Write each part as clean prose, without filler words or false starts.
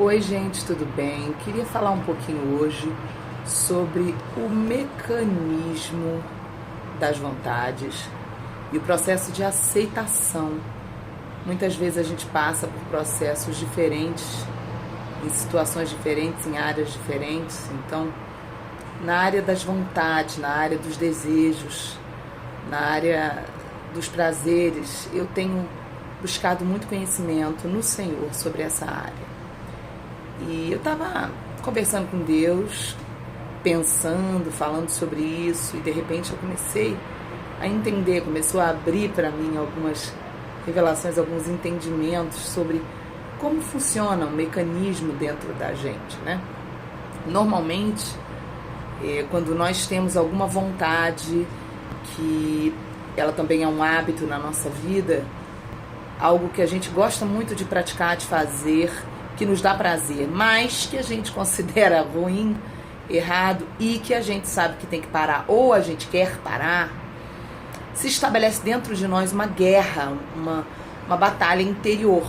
Oi, gente, tudo bem? Queria falar um pouquinho hoje sobre o mecanismo das vontades e o processo de aceitação. Muitas vezes a gente passa por processos diferentes, em situações diferentes, em áreas diferentes. Então, na área das vontades, na área dos desejos, na área dos prazeres, eu tenho buscado muito conhecimento no Senhor sobre essa área. E eu estava conversando com Deus, pensando, falando sobre isso, e de repente eu comecei a entender, começou a abrir para mim algumas revelações, alguns entendimentos sobre como funciona o mecanismo dentro da gente, né? Normalmente, quando nós temos alguma vontade, que ela também é um hábito na nossa vida, algo que a gente gosta muito de praticar, de fazer, que nos dá prazer, mas que a gente considera ruim, errado e que a gente sabe que tem que parar, ou a gente quer parar, se estabelece dentro de nós uma guerra, uma batalha interior.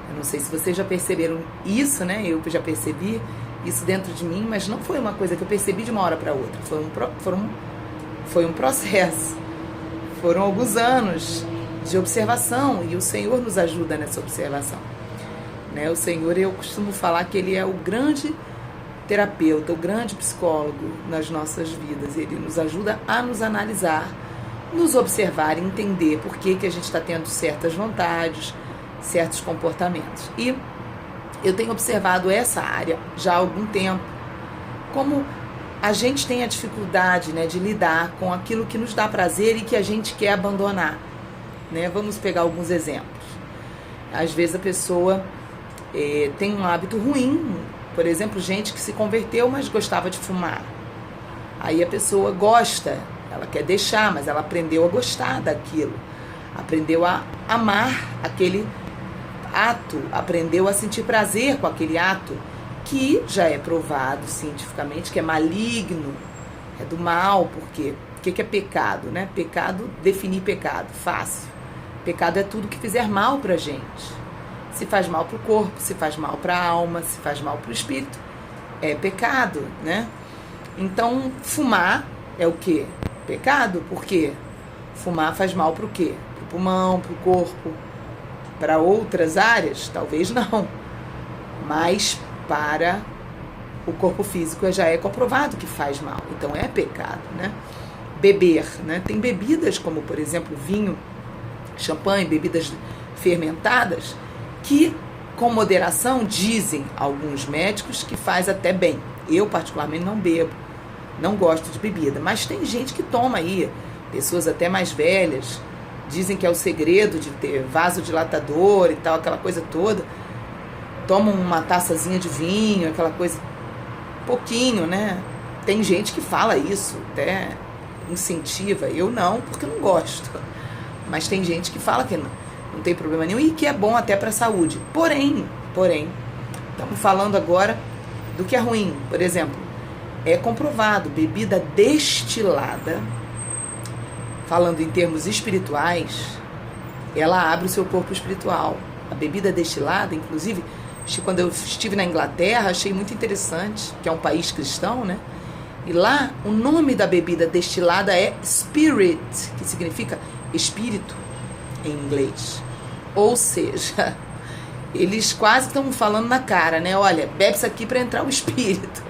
Eu não sei se vocês já perceberam isso, né? Eu já percebi isso dentro de mim, mas não foi uma coisa que eu percebi de uma hora para outra, foi um processo, foram alguns anos de observação, e o Senhor nos ajuda nessa observação. O Senhor, eu costumo falar que Ele é o grande terapeuta, o grande psicólogo nas nossas vidas. Ele nos ajuda a nos analisar, nos observar e entender por que a gente está tendo certas vontades, certos comportamentos. E eu tenho observado essa área já há algum tempo, como a gente tem a dificuldade, de lidar com aquilo que nos dá prazer e que a gente quer abandonar. Vamos pegar alguns exemplos. Às vezes a pessoa tem um hábito ruim, por exemplo, gente que se converteu, mas gostava de fumar. Aí a pessoa gosta, ela quer deixar, mas ela aprendeu a gostar daquilo, aprendeu a amar aquele ato, aprendeu a sentir prazer com aquele ato, que já é provado cientificamente que é maligno, é do mal. Porque o que é pecado? Pecado, definir pecado, fácil. Pecado é tudo que fizer mal pra gente. Se faz mal para o corpo, se faz mal para a alma, se faz mal para o espírito, é pecado, Então, fumar é o quê? Pecado. Por quê? Fumar faz mal para o quê? Para o pulmão, para o corpo, para outras áreas? Talvez não. Mas para o corpo físico já é comprovado que faz mal. Então, é pecado, Beber, Tem bebidas como, por exemplo, vinho, champanhe, bebidas fermentadas, que com moderação dizem alguns médicos que faz até bem. Eu particularmente não bebo, não gosto de bebida, mas tem gente que toma aí, pessoas até mais velhas, dizem que é o segredo de ter vasodilatador e tal, aquela coisa toda, tomam uma taçazinha de vinho, aquela coisa, pouquinho, Tem gente que fala isso, até incentiva, eu não, porque eu não gosto, mas tem gente que fala que não tem problema nenhum e que é bom até para a saúde. Porém, estamos falando agora do que é ruim. Por exemplo, é comprovado, bebida destilada, falando em termos espirituais, ela abre o seu corpo espiritual. A bebida destilada, inclusive, quando eu estive na Inglaterra, achei muito interessante, que é um país cristão, E lá, o nome da bebida destilada é spirit, que significa espírito em inglês. Ou seja, eles quase estão falando na cara, Olha, bebe isso aqui para entrar o espírito.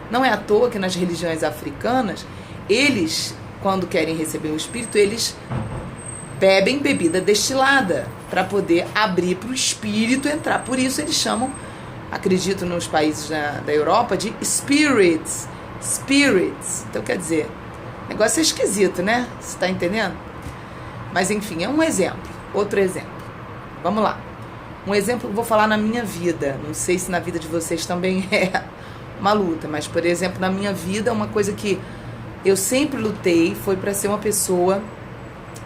Não é à toa que nas religiões africanas, eles, quando querem receber o espírito, eles bebem bebida destilada para poder abrir para o espírito entrar. Por isso eles chamam, acredito nos países da Europa, de spirits. Então, quer dizer, o negócio é esquisito, Você está entendendo? Mas, enfim, é um exemplo. Outro exemplo. Vamos lá. Um exemplo que eu vou falar na minha vida. Não sei se na vida de vocês também é uma luta, mas, por exemplo, na minha vida, uma coisa que eu sempre lutei foi para ser uma pessoa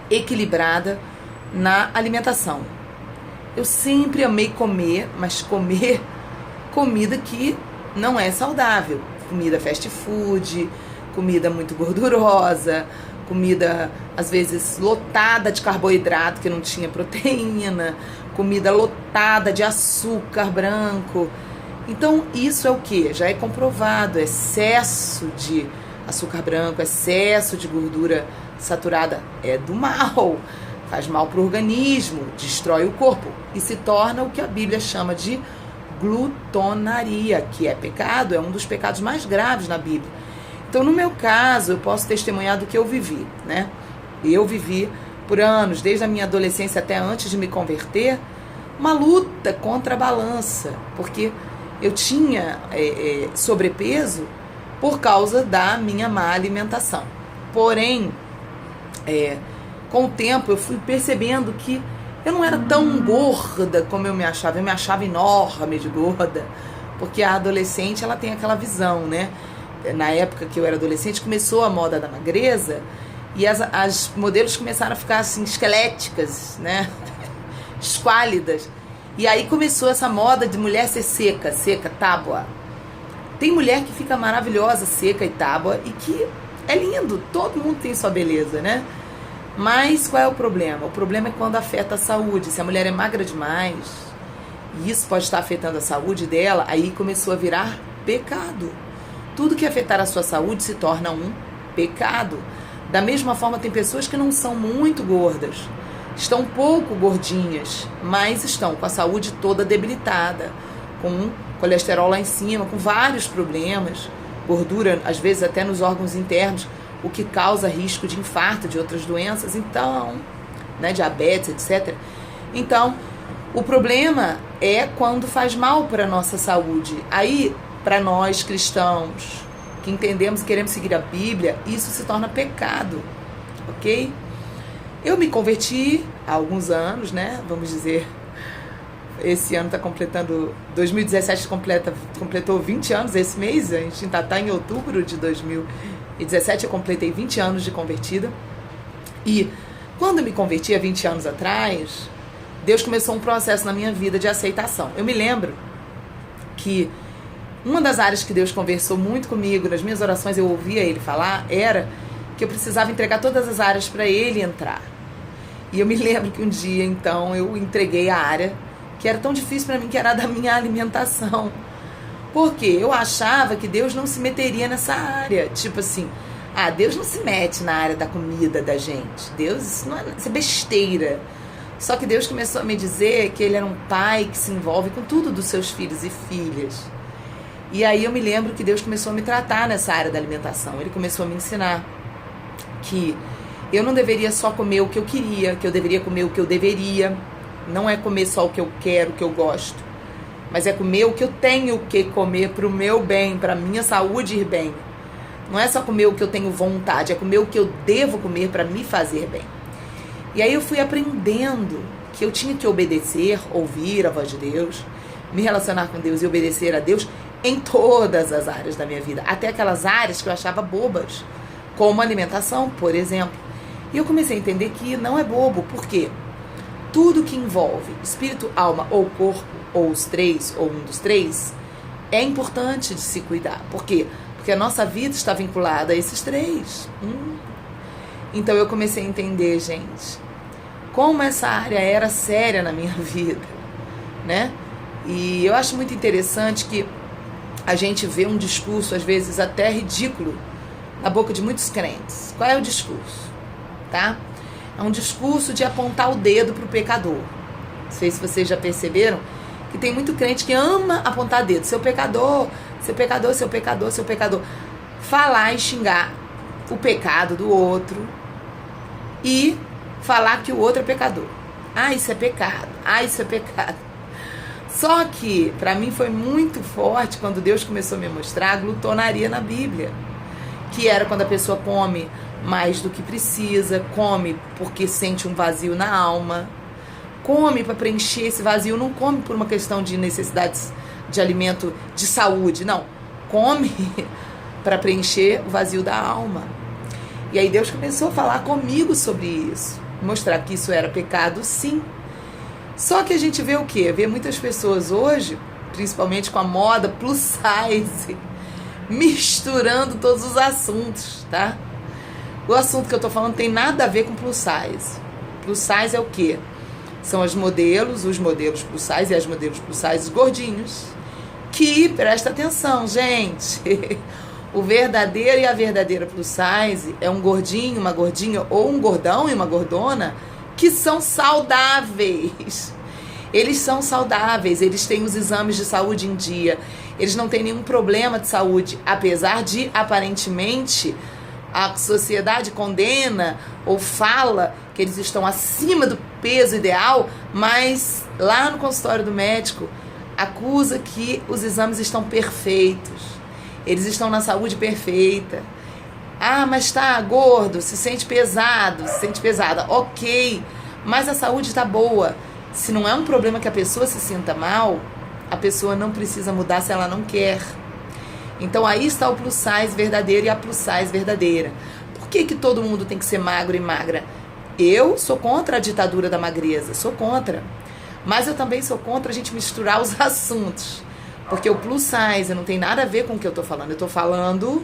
equilibrada na alimentação. Eu sempre amei comer, mas comer comida que não é saudável. Comida fast food, comida muito gordurosa, comida às vezes lotada de carboidrato que não tinha proteína, comida lotada de açúcar branco. Então isso é o que? Já é comprovado, excesso de açúcar branco, excesso de gordura saturada é do mal, faz mal para o organismo, destrói o corpo e se torna o que a Bíblia chama de glutonaria, que é pecado, é um dos pecados mais graves na Bíblia. Então, no meu caso, eu posso testemunhar do que eu vivi, né? Eu vivi por anos, desde a minha adolescência até antes de me converter, uma luta contra a balança, porque eu tinha sobrepeso por causa da minha má alimentação. Porém, com o tempo eu fui percebendo que eu não era tão gorda como eu me achava enorme de gorda, porque a adolescente ela tem aquela visão, né? Na época que eu era adolescente começou a moda da magreza e as modelos começaram a ficar assim esqueléticas, né? Esquálidas. E aí começou essa moda de mulher ser seca, tábua. Tem mulher que fica maravilhosa, seca e tábua e que é lindo, todo mundo tem sua beleza, né? Mas qual é o problema? O problema é quando afeta a saúde. Se a mulher é magra demais, e isso pode estar afetando a saúde dela, aí começou a virar pecado. Tudo que afetar a sua saúde se torna um pecado. Da mesma forma, tem pessoas que não são muito gordas, estão um pouco gordinhas, mas estão com a saúde toda debilitada, com colesterol lá em cima, com vários problemas, gordura, às vezes até nos órgãos internos, o que causa risco de infarto, de outras doenças, então, né, diabetes, etc. Então, o problema é quando faz mal para a nossa saúde. Aí, para nós cristãos, que entendemos e queremos seguir a Bíblia, isso se torna pecado, ok? Eu me converti há alguns anos, né, vamos dizer, esse ano está completando, 2017 completou 20 anos esse mês, a gente ainda está em outubro de 2017, eu completei 20 anos de convertida. E quando eu me converti há 20 anos atrás, Deus começou um processo na minha vida de aceitação. Eu me lembro que uma das áreas que Deus conversou muito comigo, nas minhas orações eu ouvia Ele falar, era que eu precisava entregar todas as áreas para Ele entrar. E eu me lembro que um dia, então, eu entreguei a área que era tão difícil para mim, que era a da minha alimentação. Porque eu achava que Deus não se meteria nessa área. Tipo assim, Deus não se mete na área da comida da gente. Deus, isso é besteira. Só que Deus começou a me dizer que Ele era um pai que se envolve com tudo dos seus filhos e filhas. E aí eu me lembro que Deus começou a me tratar nessa área da alimentação. Ele começou a me ensinar que eu não deveria só comer o que eu queria, que eu deveria comer o que eu deveria. Não é comer só o que eu quero, o que eu gosto, mas é comer o que eu tenho que comer para o meu bem, para a minha saúde ir bem. Não é só comer o que eu tenho vontade, é comer o que eu devo comer para me fazer bem. E aí eu fui aprendendo que eu tinha que obedecer, ouvir a voz de Deus, me relacionar com Deus e obedecer a Deus em todas as áreas da minha vida, até aquelas áreas que eu achava bobas, como alimentação, por exemplo. E eu comecei a entender que não é bobo, por quê? Tudo que envolve espírito, alma ou corpo, ou os três, ou um dos três, é importante de se cuidar. Por quê? Porque a nossa vida está vinculada a esses três. Então eu comecei a entender, gente, como essa área era séria na minha vida, né? E eu acho muito interessante que a gente vê um discurso, às vezes até ridículo, na boca de muitos crentes. Qual é o discurso? Tá? É um discurso de apontar o dedo para o pecador. Não sei se vocês já perceberam que tem muito crente que ama apontar dedo. Seu pecador, seu pecador, seu pecador, seu pecador. Falar e xingar o pecado do outro e falar que o outro é pecador. Isso é pecado. Isso é pecado. Só que, para mim, foi muito forte quando Deus começou a me mostrar a glutonaria na Bíblia. Que era quando a pessoa come mais do que precisa, come porque sente um vazio na alma, come para preencher esse vazio, não come por uma questão de necessidades de alimento, de saúde, não, come para preencher o vazio da alma. E aí Deus começou a falar comigo sobre isso, mostrar que isso era pecado, sim. Só que a gente vê o quê? Vê muitas pessoas hoje, principalmente com a moda plus size, misturando todos os assuntos, tá? O assunto que eu tô falando tem nada a ver com plus size. Plus size é o quê? São os modelos plus size e as modelos plus size gordinhos. Que, presta atenção, gente, o verdadeiro e a verdadeira plus size é um gordinho, uma gordinha, ou um gordão e uma gordona que são saudáveis. Eles são saudáveis, eles têm os exames de saúde em dia, eles não têm nenhum problema de saúde, apesar de, aparentemente, a sociedade condena ou fala que eles estão acima do peso ideal, mas lá no consultório do médico acusa que os exames estão perfeitos, eles estão na saúde perfeita. Ah, mas tá gordo, se sente pesado, se sente pesada, ok, mas a saúde está boa. Se não é um problema que a pessoa se sinta mal, a pessoa não precisa mudar se ela não quer. Então aí está o plus size verdadeiro e a plus size verdadeira. Por que que todo mundo tem que ser magro e magra? Eu sou contra a ditadura da magreza, sou contra. Mas eu também sou contra a gente misturar os assuntos. Porque o plus size não tem nada a ver com o que eu estou falando. Eu estou falando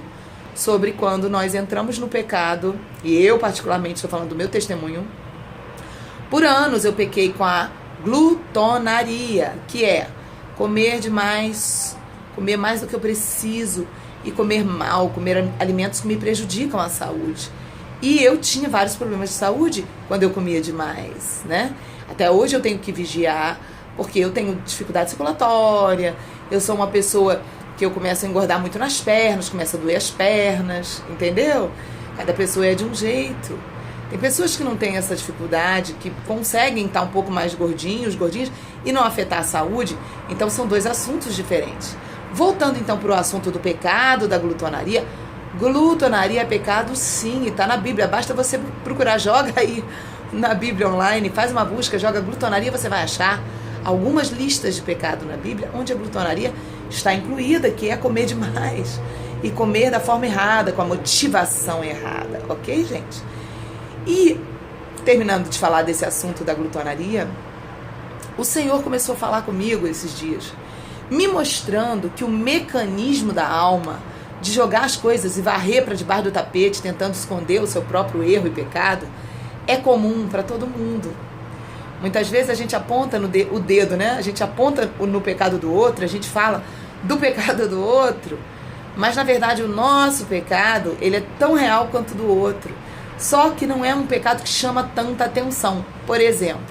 sobre quando nós entramos no pecado, e eu particularmente estou falando do meu testemunho. Por anos eu pequei com a glutonaria, que é comer demais, comer mais do que eu preciso e comer mal, comer alimentos que me prejudicam a saúde. E eu tinha vários problemas de saúde quando eu comia demais, né? Até hoje eu tenho que vigiar, porque eu tenho dificuldade circulatória, eu sou uma pessoa que eu começo a engordar muito nas pernas, começa a doer as pernas, entendeu? Cada pessoa é de um jeito. Tem pessoas que não têm essa dificuldade, que conseguem estar um pouco mais gordinhos e não afetar a saúde. Então são dois assuntos diferentes. Voltando então para o assunto do pecado, da glutonaria. Glutonaria é pecado sim, e está na Bíblia. Basta você procurar, joga aí na Bíblia online, faz uma busca, joga glutonaria, você vai achar algumas listas de pecado na Bíblia, onde a glutonaria está incluída, que é comer demais. E comer da forma errada, com a motivação errada. Ok, gente? E, terminando de falar desse assunto da glutonaria, o Senhor começou a falar comigo esses dias, me mostrando que o mecanismo da alma de jogar as coisas e varrer para debaixo do tapete, tentando esconder o seu próprio erro e pecado, é comum para todo mundo. Muitas vezes a gente aponta o dedo, né? A gente aponta no pecado do outro, a gente fala do pecado do outro, mas na verdade o nosso pecado, ele é tão real quanto o do outro. Só que não é um pecado que chama tanta atenção. Por exemplo,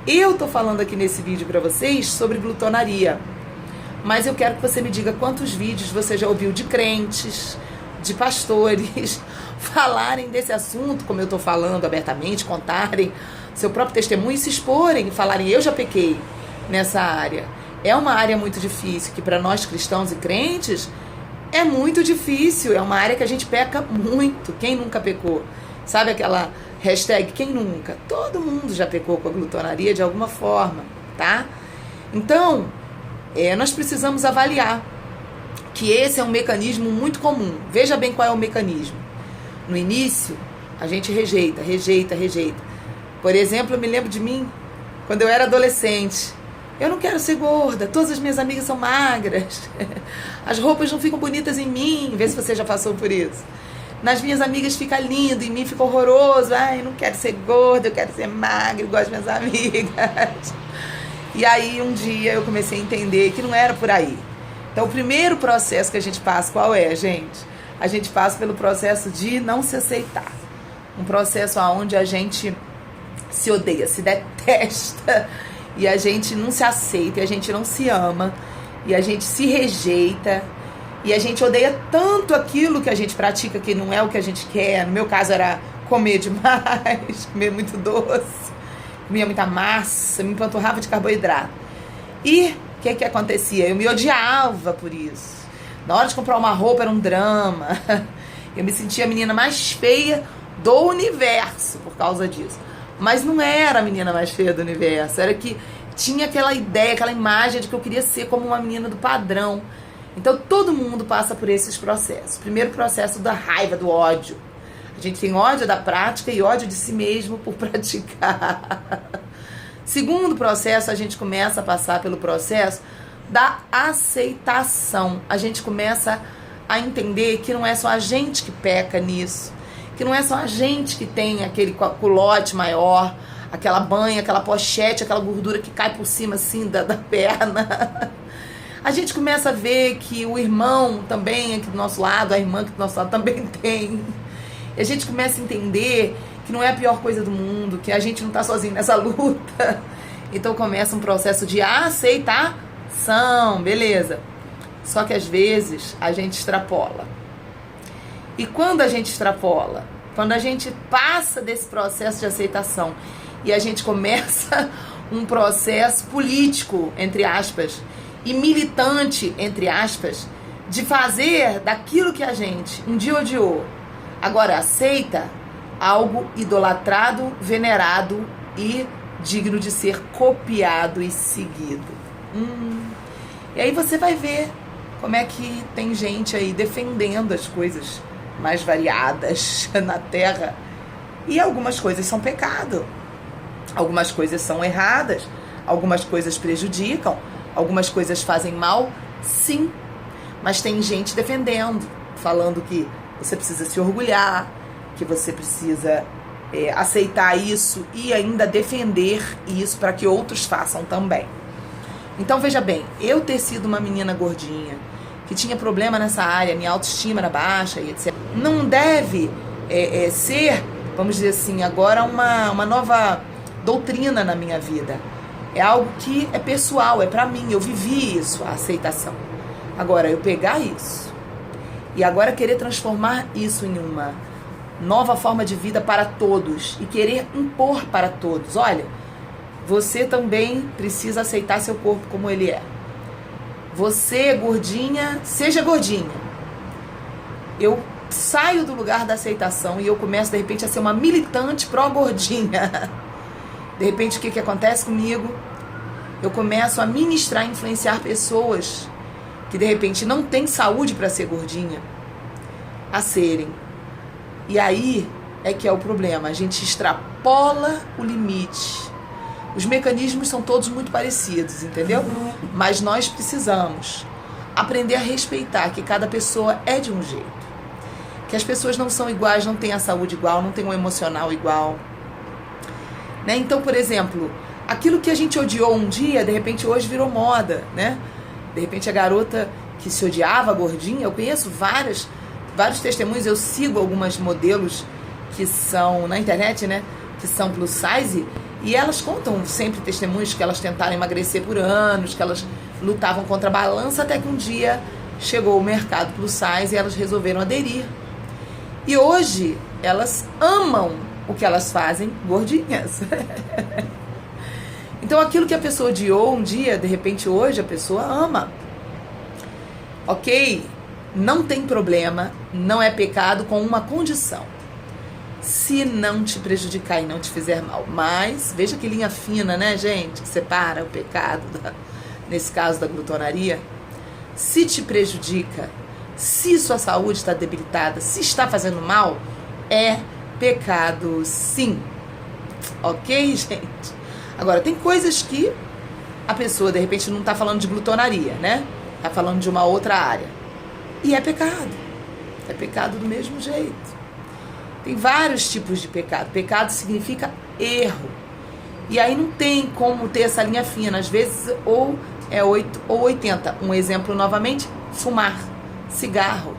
eu tô falando aqui nesse vídeo para vocês sobre glutonaria, mas eu quero que você me diga quantos vídeos você já ouviu de crentes, de pastores, falarem desse assunto, como eu tô falando abertamente, contarem seu próprio testemunho e se exporem, falarem, eu já pequei nessa área. É uma área muito difícil, que para nós cristãos e crentes é muito difícil, é uma área que a gente peca muito. Quem nunca pecou? Sabe aquela hashtag, quem nunca? Todo mundo já pecou com a glutonaria de alguma forma, tá? Então, nós precisamos avaliar que esse é um mecanismo muito comum. Veja bem qual é o mecanismo. No início, a gente rejeita. Por exemplo, eu me lembro de mim, quando eu era adolescente. Eu não quero ser gorda, todas as minhas amigas são magras. As roupas não ficam bonitas em mim, vê se você já passou por isso. Nas minhas amigas fica lindo, em mim fica horroroso. Ai, eu não quero ser gorda, eu quero ser magra, eu gosto das minhas amigas. E aí um dia eu comecei a entender que não era por aí. Então o primeiro processo que a gente passa, qual é, gente? A gente passa pelo processo de não se aceitar. Um processo onde a gente se odeia, se detesta, e a gente não se aceita, e a gente não se ama, e a gente se rejeita, e a gente odeia tanto aquilo que a gente pratica que não é o que a gente quer. No meu caso era comer demais, comer muito doce, comia muita massa, me empanturrava de carboidrato. E o que acontecia? Eu me odiava por isso. Na hora de comprar uma roupa era um drama. Eu me sentia a menina mais feia do universo por causa disso. Mas não era a menina mais feia do universo, era que tinha aquela ideia, aquela imagem de que eu queria ser como uma menina do padrão. Então todo mundo passa por esses processos. Primeiro processo da raiva, do ódio. A gente tem ódio da prática e ódio de si mesmo por praticar. Segundo processo, a gente começa a passar pelo processo da aceitação. A gente começa a entender que não é só a gente que peca nisso, que não é só a gente que tem aquele culote maior, aquela banha, aquela pochete, aquela gordura que cai por cima assim da perna. A gente começa a ver que o irmão também aqui do nosso lado, a irmã aqui do nosso lado também tem. E a gente começa a entender que não é a pior coisa do mundo, que a gente não está sozinho nessa luta. Então começa um processo de aceitação, beleza. Só que às vezes a gente extrapola. E quando a gente extrapola, quando a gente passa desse processo de aceitação e a gente começa um processo político, entre aspas, e militante, entre aspas, de fazer daquilo que a gente um dia odiou, agora aceita, algo idolatrado, venerado e digno de ser copiado e seguido. E aí você vai ver como é que tem gente aí defendendo as coisas mais variadas na Terra. E algumas coisas são pecado, algumas coisas são erradas, algumas coisas prejudicam, algumas coisas fazem mal, sim. Mas tem gente defendendo, falando que você precisa se orgulhar, que você precisa aceitar isso e ainda defender isso para que outros façam também. Então veja bem, eu ter sido uma menina gordinha, que tinha problema nessa área, minha autoestima era baixa e etc. Não deve ser, vamos dizer assim, agora uma nova doutrina na minha vida. É algo que é pessoal, é pra mim, eu vivi isso, a aceitação. Agora, eu pegar isso e agora querer transformar isso em uma nova forma de vida para todos e querer impor para todos. Olha, você também precisa aceitar seu corpo como ele é. Você, gordinha, seja gordinha. Eu saio do lugar da aceitação e eu começo, de repente, a ser uma militante pró-gordinha. De repente, o que acontece comigo? Eu começo a ministrar, influenciar pessoas que, de repente, não têm saúde para ser gordinha, a serem. E aí é que é o problema. A gente extrapola o limite. Os mecanismos são todos muito parecidos, entendeu? Mas nós precisamos aprender a respeitar que cada pessoa é de um jeito. Que as pessoas não são iguais, não têm a saúde igual, não têm um emocional igual. Né? Então, por exemplo, aquilo que a gente odiou um dia, de repente hoje virou moda, né? De repente a garota que se odiava, gordinha, eu conheço vários testemunhos, eu sigo algumas modelos que são na internet, né? Que são plus size, e elas contam sempre testemunhos que elas tentaram emagrecer por anos, que elas lutavam contra a balança, até que um dia chegou o mercado plus size e elas resolveram aderir. E hoje elas amam o que elas fazem gordinhas. Então aquilo que a pessoa odiou um dia, de repente hoje a pessoa ama. Ok? Não tem problema, não é pecado, com uma condição: se não te prejudicar e não te fizer mal. Mas veja que linha fina, né, gente, que separa o pecado nesse caso da glutonaria. Se te prejudica, se sua saúde está debilitada, se está fazendo mal, é pecado, sim. Ok, gente? Agora, tem coisas que a pessoa, de repente, não está falando de glutonaria, né? Está falando de uma outra área. E é pecado. É pecado do mesmo jeito. Tem vários tipos de pecado. Pecado significa erro. E aí não tem como ter essa linha fina. Às vezes, ou é 8 ou 80. Um exemplo novamente: fumar cigarro.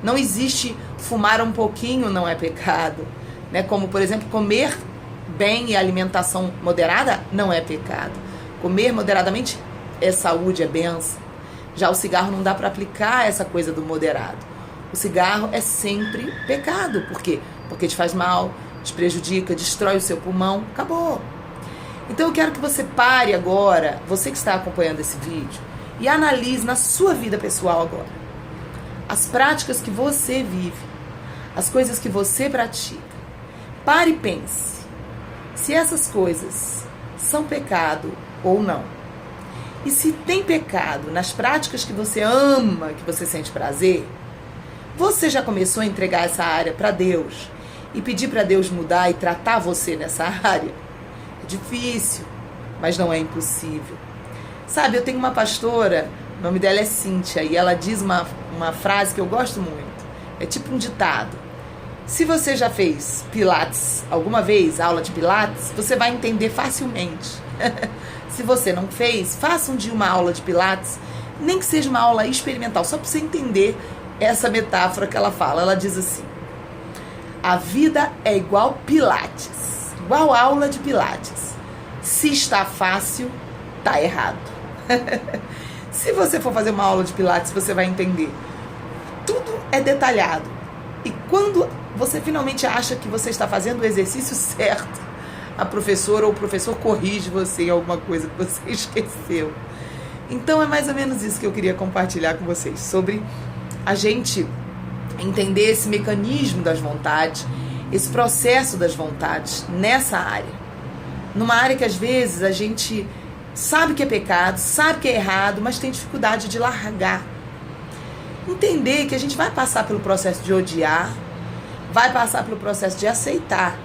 Não existe fumar um pouquinho, não é pecado. Né? Como, por exemplo, comer bem e alimentação moderada não é pecado. Comer moderadamente é saúde, é bênção. Já o cigarro não dá para aplicar essa coisa do moderado. O cigarro é sempre pecado. Por quê? Porque te faz mal, te prejudica, destrói o seu pulmão. Acabou. Então eu quero que você pare agora, você que está acompanhando esse vídeo, e analise na sua vida pessoal agora as práticas que você vive, as coisas que você pratica. Pare e pense se essas coisas são pecado ou não. E se tem pecado nas práticas que você ama, que você sente prazer, você já começou a entregar essa área para Deus e pedir para Deus mudar e tratar você nessa área? É difícil, mas não é impossível. Sabe, eu tenho uma pastora, o nome dela é Cíntia, e ela diz uma frase que eu gosto muito. É tipo um ditado. Se você já fez Pilates alguma vez, aula de Pilates, você vai entender facilmente. Se você não fez, faça um dia uma aula de Pilates, nem que seja uma aula experimental, só para você entender essa metáfora que ela fala. Ela diz assim: a vida é igual Pilates, igual aula de Pilates. Se está fácil, tá errado. Se você for fazer uma aula de Pilates, você vai entender. Tudo é detalhado. E quando você finalmente acha que você está fazendo o exercício certo, a professora ou o professor corrige você em alguma coisa que você esqueceu. Então é mais ou menos isso que eu queria compartilhar com vocês, sobre a gente entender esse mecanismo das vontades, esse processo das vontades nessa área. Numa área que às vezes a gente sabe que é pecado, sabe que é errado, mas tem dificuldade de largar. Entender que a gente vai passar pelo processo de odiar, vai passar pelo processo de aceitar,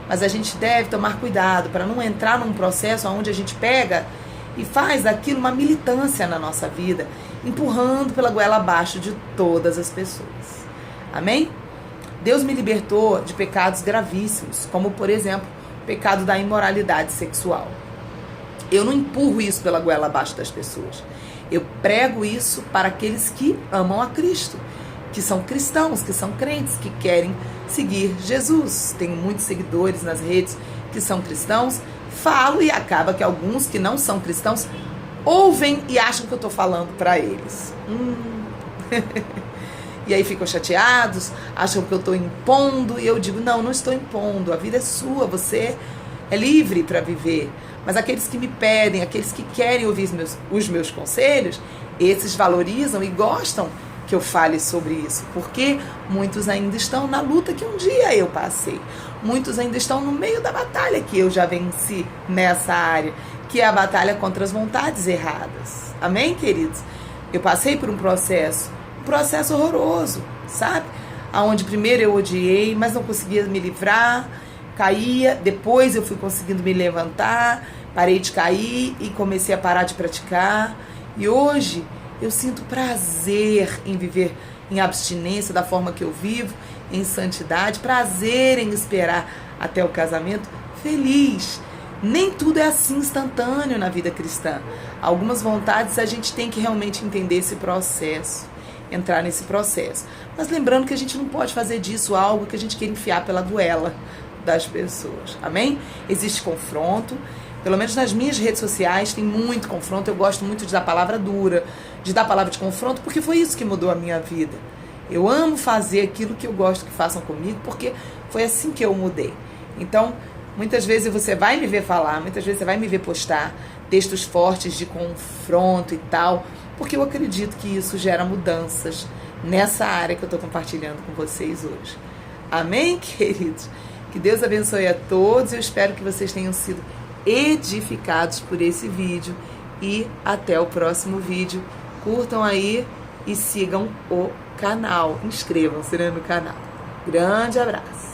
mas a gente deve tomar cuidado para não entrar num processo onde a gente pega e faz daquilo uma militância na nossa vida, empurrando pela goela abaixo de todas as pessoas. Amém? Deus me libertou de pecados gravíssimos, como, por exemplo, o pecado da imoralidade sexual. Eu não empurro isso pela goela abaixo das pessoas. Eu prego isso para aqueles que amam a Cristo, que são cristãos, que são crentes, que querem seguir Jesus. Tenho muitos seguidores nas redes que são cristãos. Falo e acaba que alguns que não são cristãos ouvem e acham que eu estou falando para eles. E aí ficam chateados, acham que eu estou impondo. E eu digo, não estou impondo. A vida é sua, você é livre para viver. Mas aqueles que me pedem, aqueles que querem ouvir os meus conselhos, esses valorizam e gostam que eu fale sobre isso, porque muitos ainda estão na luta que um dia eu passei. Muitos ainda estão no meio da batalha que eu já venci nessa área, que é a batalha contra as vontades erradas. Amém, queridos? Eu passei por um processo horroroso, sabe? Onde primeiro eu odiei, mas não conseguia me livrar, caía, depois eu fui conseguindo me levantar, parei de cair e comecei a parar de praticar. E hoje eu sinto prazer em viver em abstinência da forma que eu vivo, em santidade, prazer em esperar até o casamento, feliz. Nem tudo é assim instantâneo na vida cristã. Algumas vontades a gente tem que realmente entender esse processo, entrar nesse processo. Mas lembrando que a gente não pode fazer disso algo que a gente quer enfiar pela goela das pessoas. Amém? Existe confronto. Pelo menos nas minhas redes sociais tem muito confronto. Eu gosto muito de dar palavra dura, de dar palavra de confronto, porque foi isso que mudou a minha vida. Eu amo fazer aquilo que eu gosto que façam comigo, porque foi assim que eu mudei. Então, muitas vezes você vai me ver falar, muitas vezes você vai me ver postar textos fortes de confronto e tal, porque eu acredito que isso gera mudanças nessa área que eu estou compartilhando com vocês hoje. Amém, queridos? Que Deus abençoe a todos. Eu espero que vocês tenham sido edificados por esse vídeo. E até o próximo vídeo. Curtam aí e sigam o canal. Inscrevam-se no canal. Grande abraço.